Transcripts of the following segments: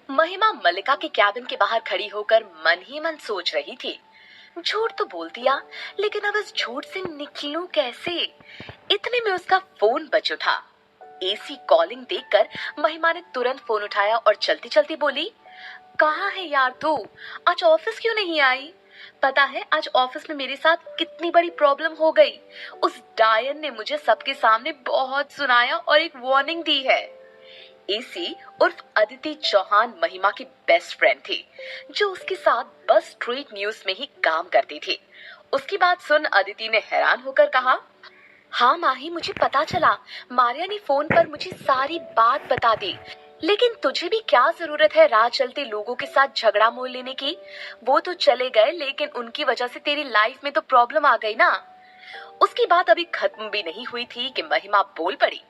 महिमा मल्लिका के कैबिन के बाहर खड़ी होकर मन ही मन सोच रही थी। झूठ तो बोल दिया, लेकिन अब इस झूठ से निकलूं कैसे? इतने में उसका फोन बज उठा। एसी कॉलिंग देखकर महिमा ने तुरंत फोन उठाया और चलती चलती बोली, कहाँ है यार तू? आज ऑफिस क्यों नहीं आई? पता है आज ऑफिस में मेरे साथ कितनी बड़ी प्रॉब्लम हो गई। उस डायन ने मुझे सबके सामने बहुत सुनाया और एक वार्निंग दी है। एसी उर्फ अदिति चौहान महिमा की बेस्ट फ्रेंड थी, जो उसके साथ बस स्ट्रीट न्यूज में ही काम करती थी। उसकी बात सुन अदिति ने हैरान होकर कहा, हाँ माही, मुझे पता चला। मारिया ने फोन पर मुझे सारी बात बता दी। लेकिन तुझे भी क्या जरूरत है राह चलते लोगों के साथ झगड़ा मोल लेने की? वो तो चले गए, लेकिन उनकी वजह से तेरी लाइफ में तो प्रॉब्लम आ गई ना। उसकी बात अभी खत्म भी नहीं हुई थी कि महिमा बोल पड़ी,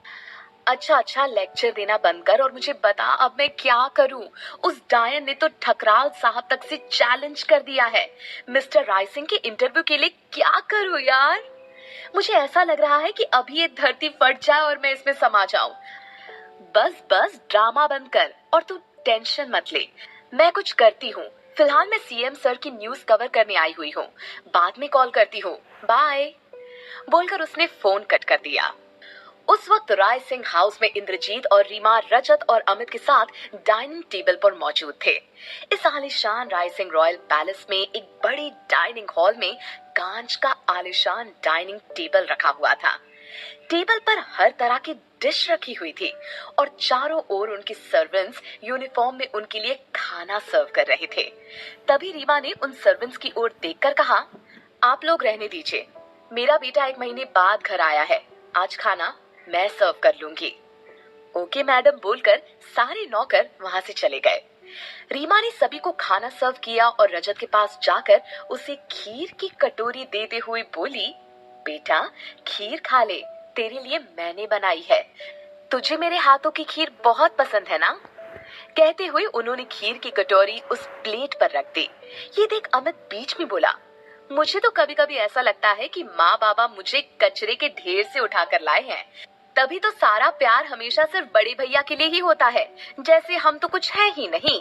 अच्छा लेक्चर देना बंद कर और मुझे बता अब मैं क्या करूं? उस डायन ने तो ठकराल साहब तक से चैलेंज कर दिया है। मिस्टर रायसिंह के इंटरव्यू के लिए क्या करूं यार? मुझे ऐसा लग रहा है कि अभी ये धरती फट जाए और मैं इसमें समा जाऊं। बस बस ड्रामा बंद कर और तू टेंशन मत ले, मैं कुछ करती हूँ। फिलहाल मैं सीएम सर की न्यूज कवर करने आई हुई हूँ, बाद में कॉल करती हूँ, बाय। बोलकर उसने फोन कट कर दिया। उस वक्त राय सिंह हाउस में इंद्रजीत और रीमा रजत और अमित के साथ डाइनिंग टेबल पर मौजूद थे। इस आलिशान राय सिंह रॉयल पैलेस में एक बड़ी डाइनिंग हॉल में कांच का आलिशान डाइनिंग टेबल रखा हुआ था। टेबल पर हर तरह की डिश रखी हुई थी और चारों ओर उनके सर्वेंट्स यूनिफॉर्म में उनके लिए खाना सर्व कर रहे थे। तभी रीमा ने उन सर्वेंट्स की ओर देखकर कहा, आप लोग रहने दीजिए, मेरा बेटा 1 महीने बाद घर आया है, आज खाना मैं सर्व कर लूंगी। ओके मैडम बोलकर सारे नौकर वहां से चले गए। रीमा ने सभी को खाना सर्व किया और रजत के पास जाकर उसे खीर की कटोरी देते हुए बोली, बेटा खीर खा ले, तेरे लिए मैंने बनाई है। तुझे मेरे हाथों की खीर बहुत पसंद है ना? कहते हुए उन्होंने खीर की कटोरी उस प्लेट पर रख दी। ये देख अमित बीच में बोला, मुझे तो कभी कभी ऐसा लगता है कि माँ बाबा मुझे कचरे के ढेर से उठाकर लाए हैं। तभी तो सारा प्यार हमेशा सिर्फ बड़े भैया के लिए ही होता है, जैसे हम तो कुछ है ही नहीं।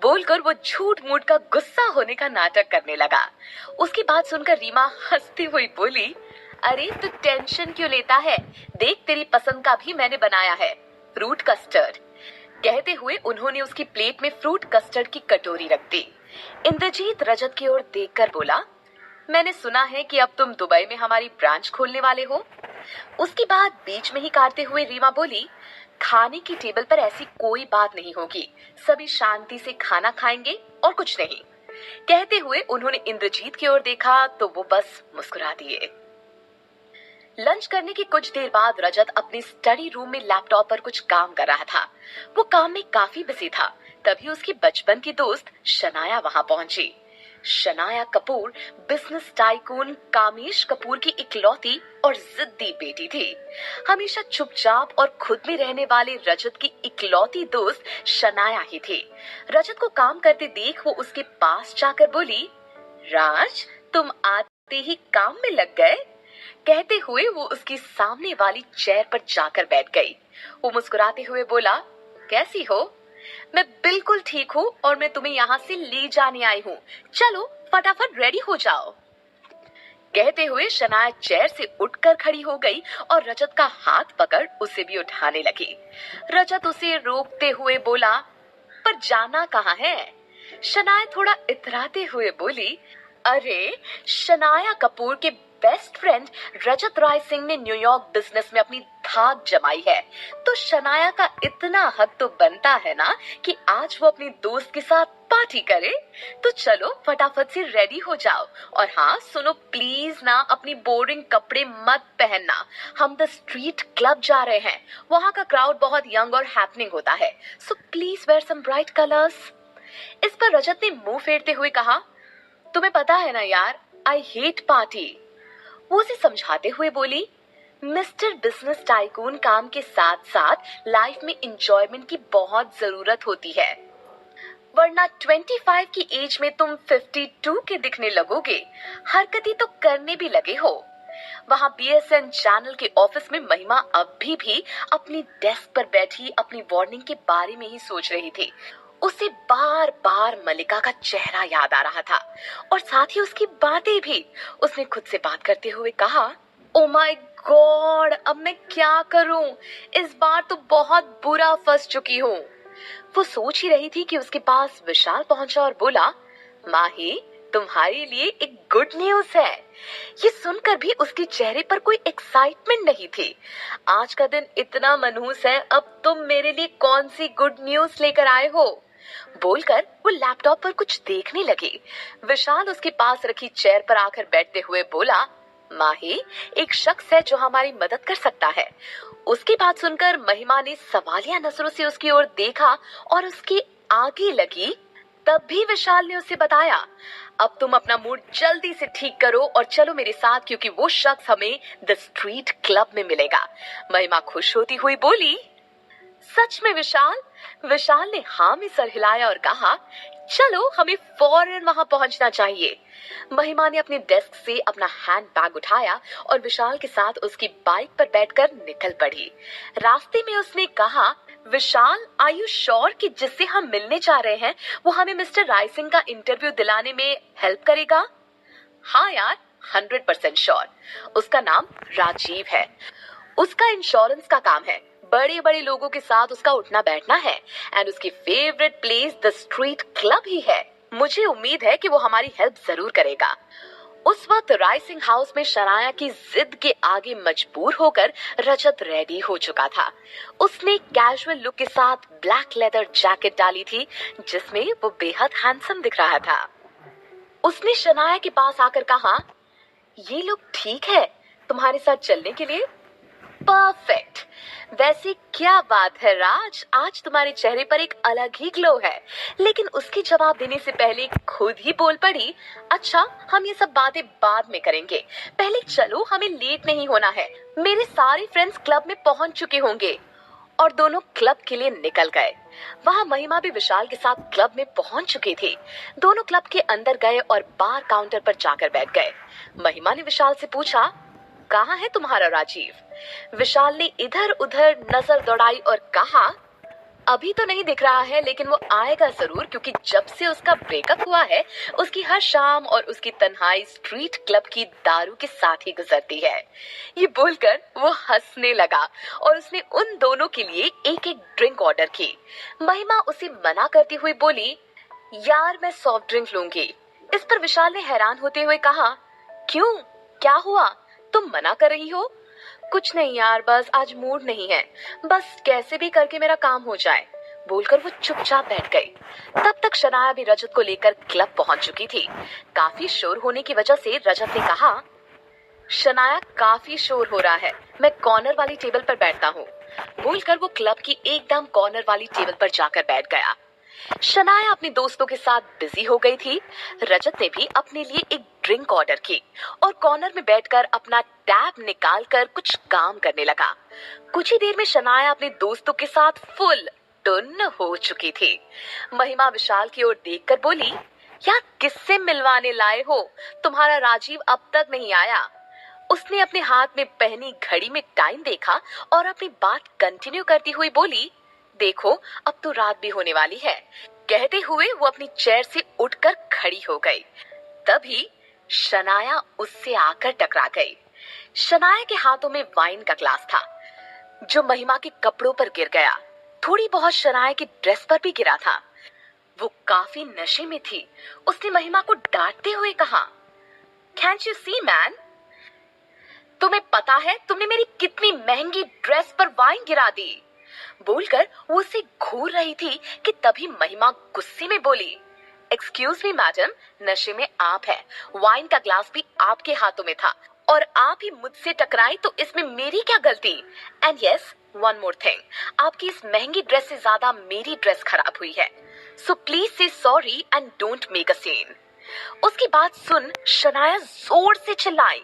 बोलकर वो झूठ मूठ का गुस्सा होने का नाटक करने लगा। उसकी बात सुनकर रीमा हंसती हुई बोली, अरे तू टेंशन क्यों लेता है? देख तेरी पसंद का भी मैंने बनाया है, फ्रूट कस्टर्ड। कहते हुए उन्होंने उसकी प्लेट में फ्रूट कस्टर्ड की कटोरी रख दी। इंद्रजीत रजत की ओर देखकर बोला, मैंने सुना है कि अब तुम दुबई में हमारी ब्रांच खोलने वाले हो। उसकी बात बीच में ही काटते हुए रीमा बोली, खाने की टेबल पर ऐसी कोई बात नहीं होगी, सभी शांति से खाना खाएंगे और कुछ नहीं। कहते हुए उन्होंने इंद्रजीत की ओर देखा तो वो बस मुस्कुरा दिए। लंच करने की कुछ देर बाद रजत अपने स्टडी रूम में लैपटॉप पर कुछ काम कर रहा था। वो काम में काफी बिजी था। तभी उसकी बचपन की दोस्त शनाया वहां पहुंची। शनाया कपूर बिजनेस टाइकून कामेश कपूर की इकलौती और जिद्दी बेटी थी। हमेशा चुपचाप और खुद में रहने वाले रजत की इकलौती दोस्त शनाया ही थी। रजत को काम करते देख वो उसके पास जाकर बोली, राज तुम आते ही काम में लग गए। कहते हुए वो उसकी सामने वाली चेयर पर जाकर बैठ गई। वो मुस्कुराते हुए बोला, कैसी हो? मैं बिल्कुल ठीक हूँ और मैं तुम्हें यहाँ से ले जाने आई हूँ, चलो फटाफट रेडी हो जाओ। कहते हुए शनाया चेयर से उठकर खड़ी हो गई और रजत का हाथ पकड़ उसे भी उठाने लगी। रजत उसे रोकते हुए बोला, पर जाना कहाँ है? शनाया थोड़ा इतराते हुए बोली, अरे शनाया कपूर के बेस्ट फ्रेंड रजत राय सिंह ने न्यूयॉर्क बिजनेस में अपनी धाक जमाई है, तो शनाया का इतना हक तो बनता है ना कि आज वो अपनी दोस्त के साथ पार्टी करे। तो चलो फटाफट से रेडी हो जाओ और हाँ सुनो प्लीज ना, अपनी बोरिंग कपड़े मत पहनना, हम द स्ट्रीट क्लब जा रहे हैं, वहाँ का क्राउड बहुत यंग और हैपनिंग होता है, so please wear some bright colours. इस पर रजत ने मुंह फेरते हुए कहा, तुम्हें पता है ना यार, आई हेट पार्टी। वो उसे समझाते हुए बोली, मिस्टर बिजनेस टाइकून, काम के साथ साथ लाइफ में एंजॉयमेंट की बहुत जरूरत होती है, वरना 25 की एज में तुम 52 के दिखने लगोगे। हरकतें तो करने भी लगे हो। वहां बीएसएन चैनल के ऑफिस में महिमा अब भी अपनी डेस्क पर बैठी अपनी वार्निंग के बारे में ही सोच रही थी। उसे बार बार मलिका का चेहरा याद आ रहा था और साथ ही उसकी बातें भी। उसने खुद से बात करते हुए कहा, ओ माय गॉड, अब मैं क्या करूं? इस बार तो बहुत बुरा फंस चुकी हूँ। वो सोच ही रही थी कि उसके पास विशाल पहुंचा और बोला, माही, तुम्हारे लिए एक गुड न्यूज है। ये सुनकर भी उसके चेहरे पर कोई एक्साइटमेंट नहीं थी। आज का दिन इतना मनहूस है, अब तुम मेरे लिए कौन सी गुड न्यूज लेकर आए हो? बोलकर वो लैपटॉप पर कुछ देखने लगी। विशाल उसके पास रखी चेयर पर आकर बैठते हुए बोला, माही, एक शख्स है जो हमारी मदद कर सकता है। उसकी बात सुनकर महिमा ने सवालिया नजरों से उसकी ओर देखा और उसके आगे लगी। तब भी विशाल ने उसे बताया, अब तुम अपना मूड जल्दी से ठीक करो और चलो मेरे साथ, क्योंकि वो शख्स हमें द स्ट्रीट क्लब में मिलेगा। महिमा खुश होती हुई बोली, सच में विशाल? विशाल ने हाँ में सर हिलाया और कहा, चलो, हमें फौरन वहां पहुंचना चाहिए। महिमा ने अपनी डेस्क से अपना हैंड बैग उठाया और विशाल के साथ उसकी बाइक पर बैठकर निकल पड़ी। रास्ते में उसने कहा, विशाल, आर यू श्योर कि जिससे हम मिलने जा रहे हैं वो हमें मिस्टर रायसिंह का इंटरव्यू दिलाने में हेल्प करेगा? हाँ यार, 100% श्योर। उसका नाम राजीव है। उसका इंश्योरेंस का काम है। बड़े बड़े लोगों के साथ उसका उठना बैठना है एंड उसकी favourite place the street club ही है। मुझे उम्मीद है कि वो हमारी हेल्प जरूर करेगा। उस वक्त रायसिंह हाउस में शनाया की जिद के आगे मजबूर होकर रजत रेडी हो चुका था। उसने कैजुअल लुक के साथ ब्लैक लेदर जैकेट डाली थी जिसमें वो बेहद हैंडसम दिख रहा था। उसने शनाया के पास आकर कहा, ये लुक ठीक है तुम्हारे साथ चलने के लिए? परफेक्ट। वैसे क्या बात है राज, आज तुम्हारे चेहरे पर एक अलग ही ग्लो है। लेकिन उसके जवाब देने से पहले खुद ही बोल पड़ी, अच्छा, हम ये सब बातें बाद में करेंगे, पहले चलो, हमें लेट नहीं होना है। मेरे सारे फ्रेंड्स क्लब में पहुंच चुके होंगे। और दोनों क्लब के लिए निकल गए। वहां महिमा भी विशाल के साथ क्लब में पहुंच चुकी थी। दोनों क्लब के अंदर गए और बार काउंटर पर जाकर बैठ गए। महिमा ने विशाल से पूछा, कहाँ है तुम्हारा राजीव? विशाल ने इधर उधर नजर दौड़ाई और कहा, अभी तो नहीं दिख रहा है, लेकिन वो आएगा जरूर, क्योंकि जब से उसका ब्रेकअप हुआ है उसकी हर शाम और उसकी तन्हाई स्ट्रीट क्लब की दारू के साथ ही गुजरती है। ये बोलकर वो हंसने लगा और उसने उन दोनों के लिए एक एक ड्रिंक ऑर्डर की। महिमा उसे मना करती हुई बोली, यार मैं सॉफ्ट ड्रिंक लूंगी। इस पर विशाल ने हैरान होते हुए कहा, क्यों, क्या हुआ, तुम मना कर रही हो? कुछ नहीं यार, बस आज मूड नहीं है, बस कैसे भी करके मेरा काम हो जाए, बोलकर वो चुपचाप बैठ गई। तब तक शनाया भी रजत को लेकर क्लब पहुंच चुकी थी। काफी शोर होने की वजह से रजत ने कहा, शनाया, काफी शोर हो रहा है, मैं कॉर्नर वाली टेबल पर बैठता हूँ। बोलकर वो क्लब की एकदम कॉर्नर वाली टेबल पर जाकर बैठ गया। शनाया अपने दोस्तों के साथ बिजी हो गई थी। रजत ने भी अपने लिए एक ड्रिंक ऑर्डर की और कॉर्नर में बैठकर अपना टैब निकालकर कुछ काम करने लगा। कुछ ही देर में शनाया अपने दोस्तों के साथ फुल टुन हो चुकी थी। महिमा विशाल की ओर देखकर बोली, यार किससे मिलवाने लाए हो? तुम्हारा राजीव अब तक नहीं आया। उसने अपने हाथ में पहनी घड़ी में टाइम देखा और अपनी बात कंटिन्यू करती हुई बोली, देखो अब तो रात भी होने वाली है। कहते हुए वो अपनी चेयर से उठकर खड़ी हो गई। तभी शनाया उससे आकर टकरा गई। शनाया के हाथों में वाइन का ग्लास था जो महिमा के कपड़ों पर गिर गया। थोड़ी बहुत शनाया की ड्रेस पर भी गिरा था। वो काफी नशे में थी। उसने महिमा को डांटते हुए कहा, कैंट यू सी मैन, तुम्हें पता है तुमने मेरी कितनी महंगी ड्रेस पर वाइन गिरा दी? बोलकर वो उसे घूर रही थी कि तभी महिमा गुस्से में बोली, एक्सक्यूज मी मैडम, नशे में आप है, वाइन का ग्लास भी आपके हाथों में था और आप ही मुझसे टकराई तो इसमें मेरी क्या गलती? And yes, one more thing, आपकी इस महंगी ड्रेस से ज्यादा मेरी ड्रेस खराब हुई है, so please say sorry and don't make a scene. उसकी बात सुन शनाया जोर से चिल्लाई,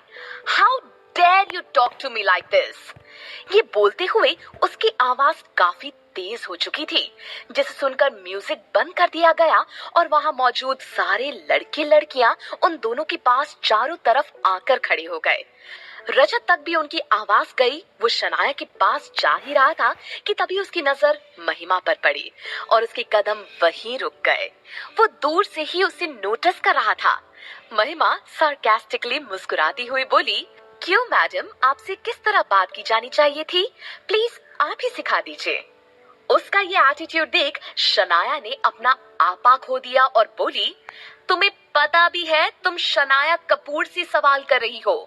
how dare you talk to me like this. ये बोलते हुए उसकी आवाज काफी तेज हो चुकी थी, जिसे सुनकर म्यूजिक बंद कर दिया गया और वहां मौजूद सारे लड़के लड़कियां उन दोनों के पास चारों तरफ आकर खड़े हो गए। रजत तक भी उनकी आवाज गई। वो शनाया के पास जा ही रहा था कि तभी उसकी नजर महिमा पर पड़ी और उसके कदम वहीं रुक गए। वो दूर से ही उसे नोटिस कर रहा था। महिमा सार्कास्टिकली मुस्कुराती हुई बोली, क्यों मैडम, आपसे किस तरह बात की जानी चाहिए थी? प्लीज आप ही सिखा दीजिए। उसका ये एटीट्यूड देख शनाया ने अपना आपा खो दिया और बोली, तुम्हें पता भी है तुम शनाया कपूर से सवाल कर रही हो?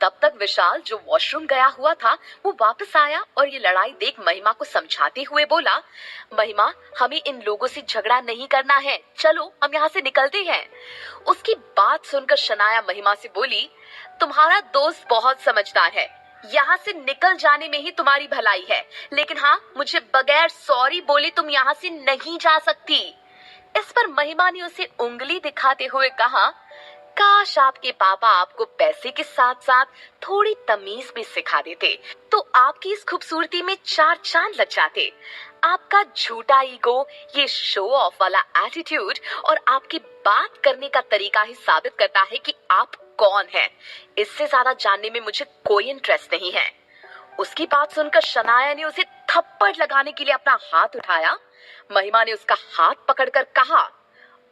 तब तक विशाल जो वॉशरूम गया हुआ था वो वापस आया और ये लड़ाई देख महिमा को समझाते हुए बोला, महिमा, हमें इन लोगों से झगड़ा नहीं करना है, चलो हम यहाँ से निकलते हैं। उसकी बात सुनकर शनाया महिमा से बोली, तुम्हारा दोस्त बहुत समझदार है, यहाँ से निकल जाने में ही तुम्हारी भलाई है, लेकिन हाँ, मुझे बगैर सॉरी बोले तुम यहाँ से नहीं जा सकती। इस पर महिमा ने उसे उंगली दिखाते हुए कहा, काश आपके पापा आपको पैसे के साथ साथ थोड़ी तमीज भी सिखा देते तो आपकी इस खूबसूरती में चार चांद लग जाते। आपका झूठा ईगो, ये शो ऑफ वाला एटीट्यूड और आपकी बात करने का तरीका ही साबित करता है कि आप कौन हैं। इससे ज्यादा जानने में मुझे कोई इंटरेस्ट नहीं है। उसकी बात सुनकर शनाया ने उसे थप्पड़ लगाने के लिए अपना हाथ उठाया। महिमा ने उसका हाथ पकड़कर कहा,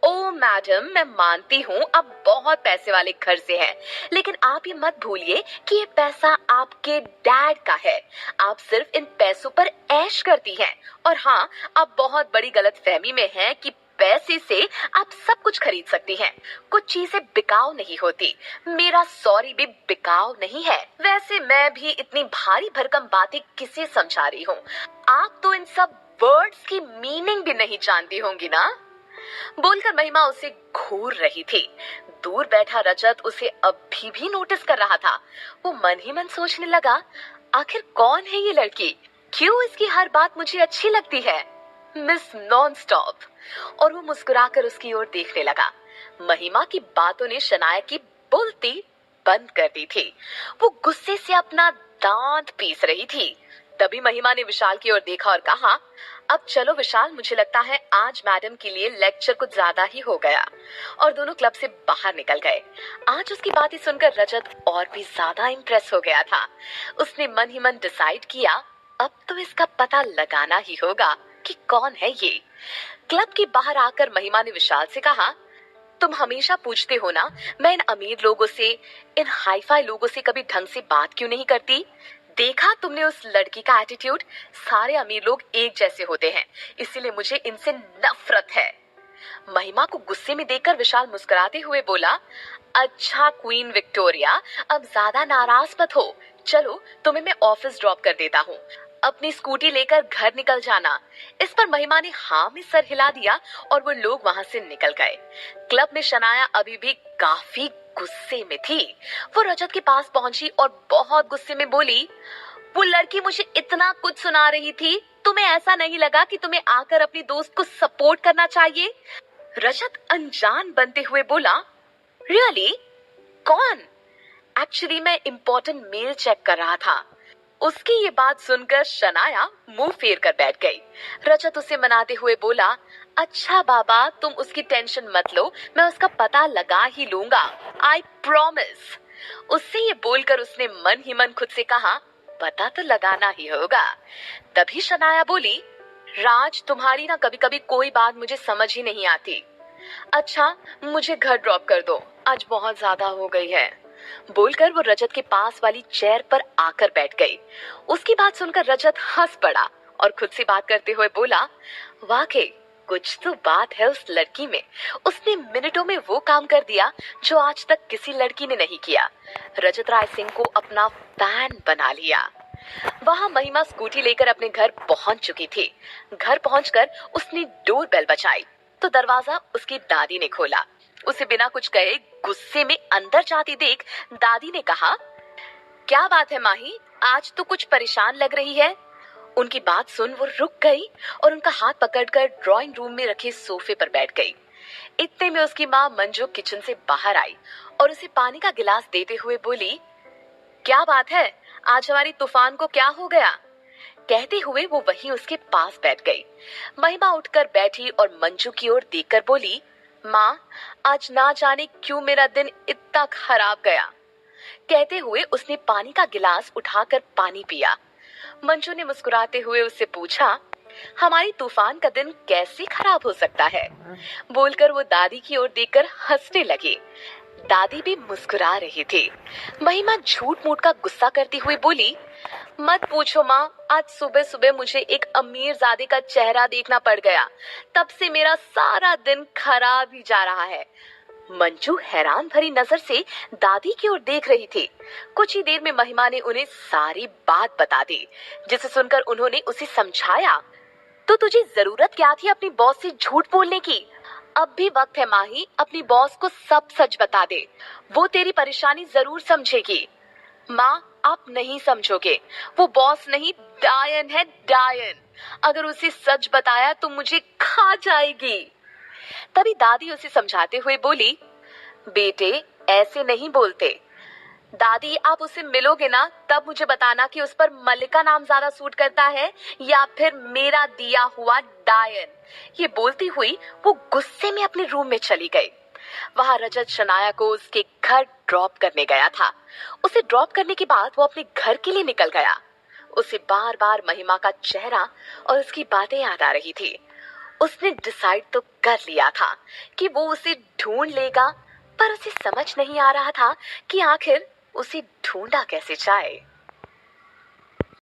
ओ मैडम, मैं मानती हूँ आप बहुत पैसे वाले घर से हैं, लेकिन आप ये मत भूलिए कि ये पैसा आपके डैड का है। आप सिर्फ इन पैसों पर ऐश करती हैं। और हाँ, आप बहुत बड़ी गलतफहमी में हैं कि पैसे से आप सब कुछ खरीद सकती हैं। कुछ चीजें बिकाऊ नहीं होती। मेरा सॉरी भी बिकाऊ नहीं है। वैसे मैं भी इतनी भारी भरकम बातें किसे समझा रही हूँ? आप तो इन सब वर्ड्स की मीनिंग भी नहीं जानती होंगी ना? बोलकर महिमा उसे घूर रही थी। दूर बैठा रजत उसे अभी भी नोटिस कर रहा था। वो मन ही मन सोचने लगा, आखिर कौन है ये लड़की? क्यों इसकी हर बात मुझे अच्छी लगती है? Miss non stop. और वो मुस्कुराकर उसकी ओर देखने लगा। महिमा की बातों ने शनाया की बोलती बंद कर दी थी। वो गुस्से से अपना दांत पीस रही थी। तभी महिमा ने विशाल की ओर देखा और कहा, अब चलो विशाल, मुझे लगता है आज मैडम के लिए लेक्चर कुछ ज्यादा ही हो गया। और दोनों क्लब से बाहर निकल गए। आज उसकी बातें सुनकर रजत और भी ज्यादा इम्प्रेस हो गया था। उसने मन ही मन डिसाइड किया, अब तो इसका पता लगाना ही होगा कि कौन है ये। क्लब के बाहर आकर महिमा ने विशाल से कहा, तुम हमेशा पूछते हो ना, मैं इन अमीर लोगों से, इन हाईफाई लोगों से कभी ढंग से बात क्यों नहीं करती? देखा तुमने उस लड़की का एटीट्यूड? सारे अमीर लोग एक जैसे होते हैं, इसीलिए मुझे इनसे नफरत है। महिमा को गुस्से में देखकर विशाल मुस्कुराते हुए बोला, अच्छा क्वीन विक्टोरिया, अब ज्यादा नाराज मत हो। चलो तुम्हें मैं ऑफिस ड्रॉप कर देता हूँ। अपनी स्कूटी लेकर घर निकल जाना। इस पर महिमा ने हाँ में सर हिला दिया और वो लोग वहां से निकल गए। क्लब में शनाया अभी भी काफी गुस्से में थी। वो रजत के पास पहुंची और बहुत गुस्से में बोली, वो लड़की मुझे इतना कुछ सुना रही थी, तुम्हें ऐसा नहीं लगा कि तुम्हें आकर अपनी दोस्त को सपोर्ट करना चाहिए? रजत अनजान बनते हुए बोला, रियली? कौन? एक्चुअली मैं इम्पोर्टेंट मेल चेक कर रहा था। उसकी ये बात सुनकर शनाया मुंह फेर कर बैठ गई। रजत उसे मनाते हुए बोला, अच्छा बाबा, तुम उसकी टेंशन मत लो, मैं उसका पता लगा ही लूंगा, आई प्रॉमिस। उससे ये बोलकर उसने मन ही मन खुद से कहा, पता तो लगाना ही होगा। तभी शनाया बोली, राज, तुम्हारी ना कभी कभी कोई बात मुझे समझ ही नहीं आती। अच्छा, मुझे घर ड्रॉप कर दो, आज बहुत ज्यादा हो गई है। बोलकर वो रजत के पास वाली चेयर पर आकर बैठ गई। उसकी बात सुनकर रजत हंस पड़ा और खुद से बात करते हुए बोला, वाकई कुछ तो बात है उस लड़की में। उसने मिनटों में वो काम कर दिया जो आज तक किसी लड़की ने नहीं किया। रजत राय सिंह को अपना फैन बना लिया। वहां महिमा स्कूटी लेकर अपने घर पहुंच चुकी थी। घर पहुंचकर उसने डोर बेल बजाई तो दरवाजा उसकी दादी ने खोला। उसे बिना कुछ कहे गुस्से में अंदर जाती देख दादी ने कहा, क्या बात है माही, आज तो कुछ परेशान लग रही है। उनकी बात सुन वो रुक गई और उनका हाथ पकड़कर ड्राइंग रूम में रखे सोफे पर बैठ गई। इतने में उसकी माँ मंजू किचन से बाहर आई और उसे पानी का गिलास देते हुए बोली, क्या बात है, आज हमारी तूफान को क्या हो गया? कहते हुए वो वहीं उसके पास बैठ गई। महिमा उठकर बैठी और मंजू की ओर देखकर बोली, माँ, आज ना जाने क्यों मेरा दिन इतना खराब गया। कहते हुए उसने पानी का गिलास उठाकर पानी पिया। मंजू ने मुस्कुराते हुए उससे पूछा, हमारी तूफान का दिन कैसे खराब हो सकता है? बोलकर वो दादी की ओर देखकर हंसने लगी। दादी भी मुस्कुरा रही थी। महिमा झूठ मूठ का गुस्सा करती हुई बोली, मत पूछो माँ, आज सुबह सुबह मुझे एक अमीरजादे का चेहरा देखना पड़ गया। तब से मेरा सारा दिन खराब ही जा रहा है। मंजू हैरान भरी नजर से दादी की ओर देख रही थी। कुछ ही देर में महिमा ने उन्हें सारी बात बता दी, जिसे सुनकर उन्होंने उसे समझाया, तो तुझे जरूरत क्या थी अपनी बॉस से झूठ बोलने की? अब भी वक्त है माही, अपनी बॉस को सब सच बता दे, वो तेरी परेशानी जरूर समझेगी। माँ, आप नहीं समझोगे, वो बॉस नहीं डायन है, डायन। अगर उसे सच बताया तो मुझे खा जाएगी। तभी दादी उसे समझाते हुए बोली, बेटे ऐसे नहीं बोलते। दादी, आप उससे मिलोगे ना, तब मुझे बताना कि उस पर मल्लिका नाम ज्यादा सूट करता है या फिर मेरा दिया हुआ डायन। ये बोलती हुई वो गुस्से में अपने रूम में चली गई। वहां रजत शनाया को उसके घर ड्रॉप करने गया था। उसे ड्रॉप करने के बाद वो अपने घर के लिए निकल गया। उसे बार बार महिमा का चेहरा और उसकी बातें याद आ रही थी। उसने डिसाइड तो कर लिया था कि वो उसे ढूंढ लेगा, पर उसे समझ नहीं आ रहा था कि आखिर उसे ढूंढा कैसे जाए।